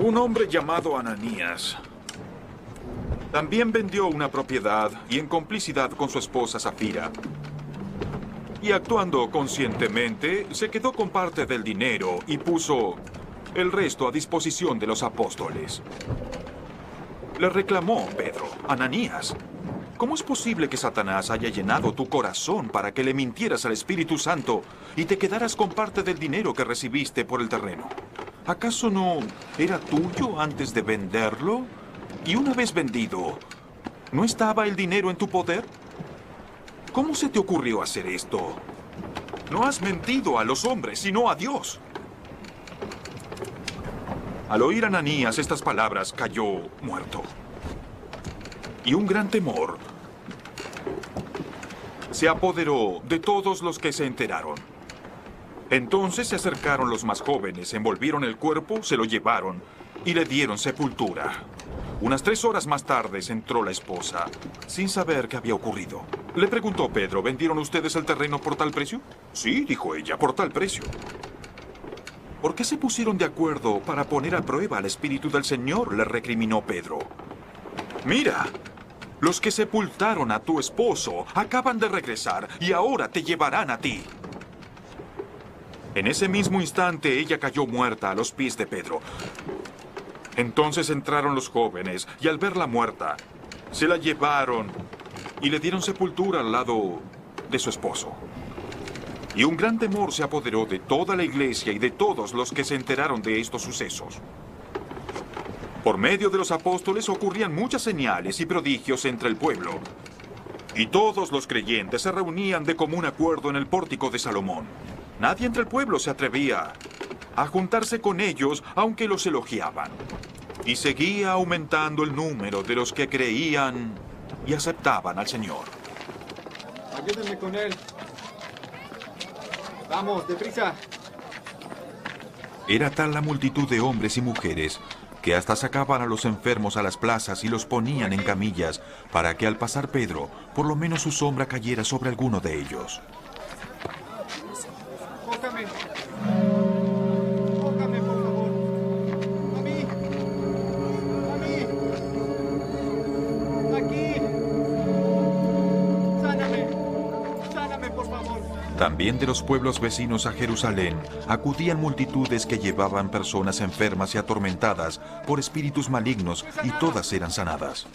Un hombre llamado Ananías también vendió una propiedad y en complicidad con su esposa Safira. Y actuando conscientemente, se quedó con parte del dinero y puso el resto a disposición de los apóstoles. Le reclamó Pedro: Ananías, ¿cómo es posible que Satanás haya llenado tu corazón para que le mintieras al Espíritu Santo y te quedaras con parte del dinero que recibiste por el terreno? ¿Acaso no era tuyo antes de venderlo? Y una vez vendido, ¿no estaba el dinero en tu poder? ¿Cómo se te ocurrió hacer esto? No has mentido a los hombres, sino a Dios. Al oír Ananías estas palabras, cayó muerto. Y un gran temor se apoderó de todos los que se enteraron. Entonces se acercaron los más jóvenes, envolvieron el cuerpo, se lo llevaron y le dieron sepultura. Unas 3 horas más tarde entró la esposa, sin saber qué había ocurrido. Le preguntó Pedro: ¿vendieron ustedes el terreno por tal precio? Sí, dijo ella, por tal precio. ¿Por qué se pusieron de acuerdo para poner a prueba al Espíritu del Señor?, le recriminó Pedro. Mira, los que sepultaron a tu esposo acaban de regresar y ahora te llevarán a ti. En ese mismo instante ella cayó muerta a los pies de Pedro. Entonces entraron los jóvenes y al verla muerta, se la llevaron y le dieron sepultura al lado de su esposo. Y un gran temor se apoderó de toda la iglesia y de todos los que se enteraron de estos sucesos. Por medio de los apóstoles ocurrían muchas señales y prodigios entre el pueblo. Y todos los creyentes se reunían de común acuerdo en el pórtico de Salomón. Nadie entre el pueblo se atrevía a juntarse con ellos, aunque los elogiaban. Y seguía aumentando el número de los que creían y aceptaban al Señor. Ayúdenme con él. Vamos, deprisa. Era tal la multitud de hombres y mujeres que hasta sacaban a los enfermos a las plazas y los ponían en camillas para que al pasar Pedro, por lo menos su sombra cayera sobre alguno de ellos. Cójame. Cójame, por favor. A mí. A mí. Aquí. Sáname. Sáname, por favor. También de los pueblos vecinos a Jerusalén acudían multitudes que llevaban personas enfermas y atormentadas por espíritus malignos, y todas eran sanadas.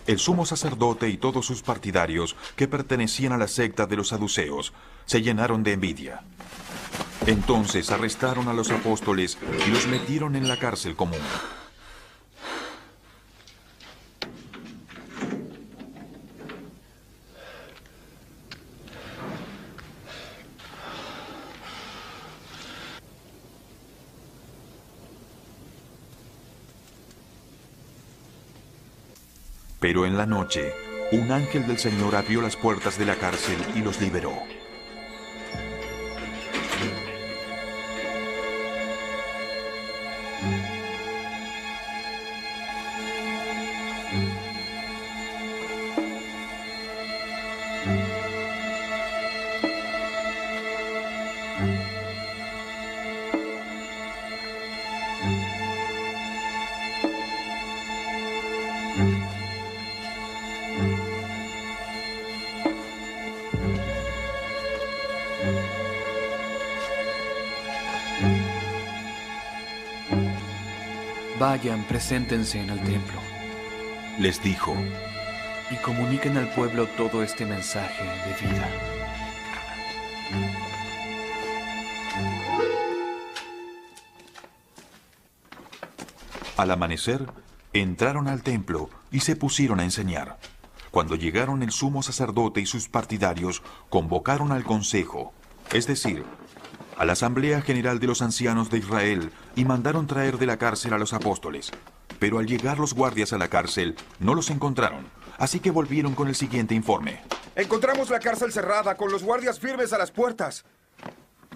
El sumo sacerdote y todos sus partidarios, que pertenecían a la secta de los saduceos, se llenaron de envidia. Entonces arrestaron a los apóstoles y los metieron en la cárcel común. Pero en la noche, un ángel del Señor abrió las puertas de la cárcel y los liberó. Vayan, preséntense en el templo Les dijo: y comuniquen al pueblo todo este mensaje de vida. Al amanecer, entraron al templo y se pusieron a enseñar. Cuando llegaron el sumo sacerdote y sus partidarios, convocaron al consejo, es decir, a la Asamblea General de los Ancianos de Israel, y mandaron traer de la cárcel a los apóstoles. Pero al llegar los guardias a la cárcel, no los encontraron, así que volvieron con el siguiente informe. Encontramos la cárcel cerrada, con los guardias firmes a las puertas.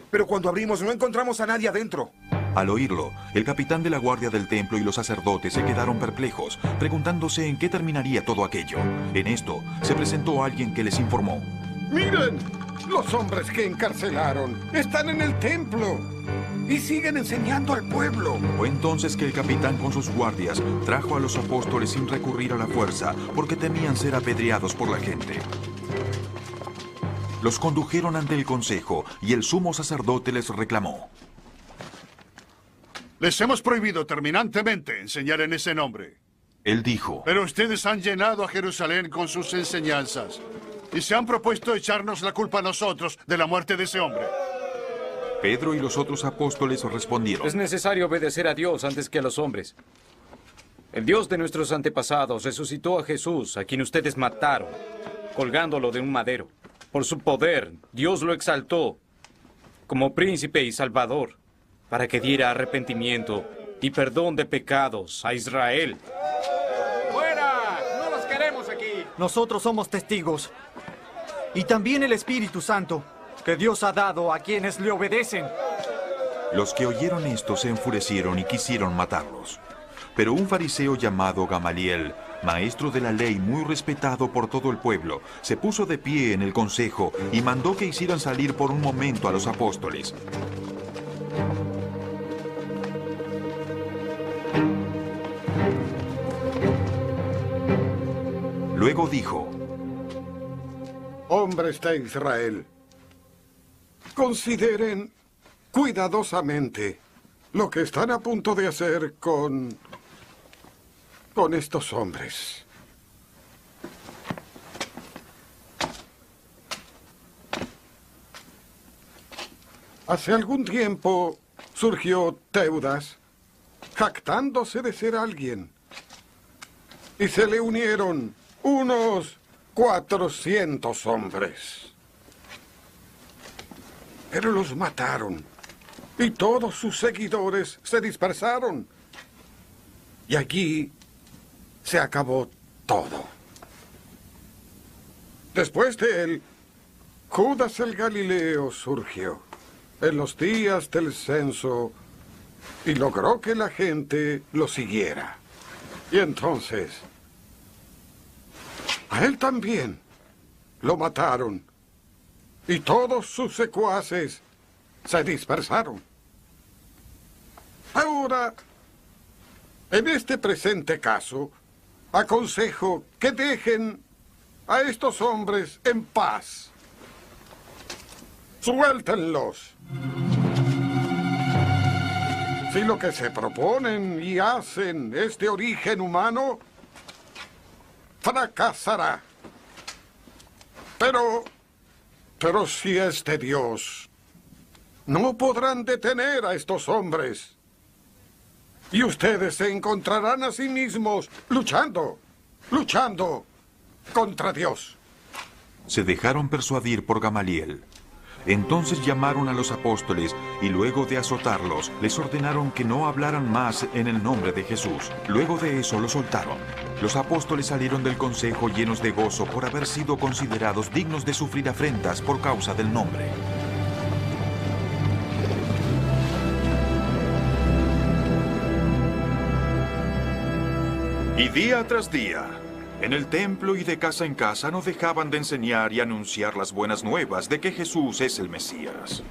Pero cuando abrimos no encontramos a nadie adentro. Al oírlo, el capitán de la guardia del templo y los sacerdotes se quedaron perplejos, preguntándose en qué terminaría todo aquello. En esto, se presentó alguien que les informó. ¡Miren! Los hombres que encarcelaron están en el templo y siguen enseñando al pueblo. Fue entonces que el capitán con sus guardias trajo a los apóstoles sin recurrir a la fuerza, porque temían ser apedreados por la gente. Los condujeron ante el consejo y el sumo sacerdote les reclamó. Les hemos prohibido terminantemente enseñar en ese nombre. Él dijo, Pero ustedes han llenado a Jerusalén con sus enseñanzas y se han propuesto echarnos la culpa a nosotros de la muerte de ese hombre. Pedro y los otros apóstoles respondieron. Es necesario obedecer a Dios antes que a los hombres. El Dios de nuestros antepasados resucitó a Jesús, a quien ustedes mataron, colgándolo de un madero. Por su poder, Dios lo exaltó como príncipe y salvador, para que diera arrepentimiento y perdón de pecados a Israel. ¡Fuera! ¡No los queremos aquí! Nosotros somos testigos. Y también el Espíritu Santo, que Dios ha dado a quienes le obedecen. Los que oyeron esto se enfurecieron y quisieron matarlos. Pero un fariseo llamado Gamaliel, maestro de la ley muy respetado por todo el pueblo, se puso de pie en el consejo y mandó que hicieran salir por un momento a los apóstoles. Luego dijo, Hombres de Israel, consideren cuidadosamente lo que están a punto de hacer con estos hombres. Hace algún tiempo surgió Teudas, jactándose de ser alguien, y se le unieron unos 400 hombres. Pero los mataron, y todos sus seguidores se dispersaron. Y allí se acabó todo. Después de él, Judas el Galileo surgió en los días del censo y logró que la gente lo siguiera. Y entonces, a él también lo mataron y todos sus secuaces se dispersaron. Ahora, en este presente caso, aconsejo que dejen a estos hombres en paz. Suéltenlos. Si lo que se proponen y hacen es de origen humano, fracasará. Pero si es de Dios, no podrán detener a estos hombres. Y ustedes se encontrarán a sí mismos luchando contra Dios. Se dejaron persuadir por Gamaliel. Entonces llamaron a los apóstoles y luego de azotarlos, les ordenaron que no hablaran más en el nombre de Jesús. Luego de eso los soltaron. Los apóstoles salieron del consejo llenos de gozo por haber sido considerados dignos de sufrir afrentas por causa del nombre. Y día tras día, en el templo y de casa en casa no dejaban de enseñar y anunciar las buenas nuevas de que Jesús es el Mesías.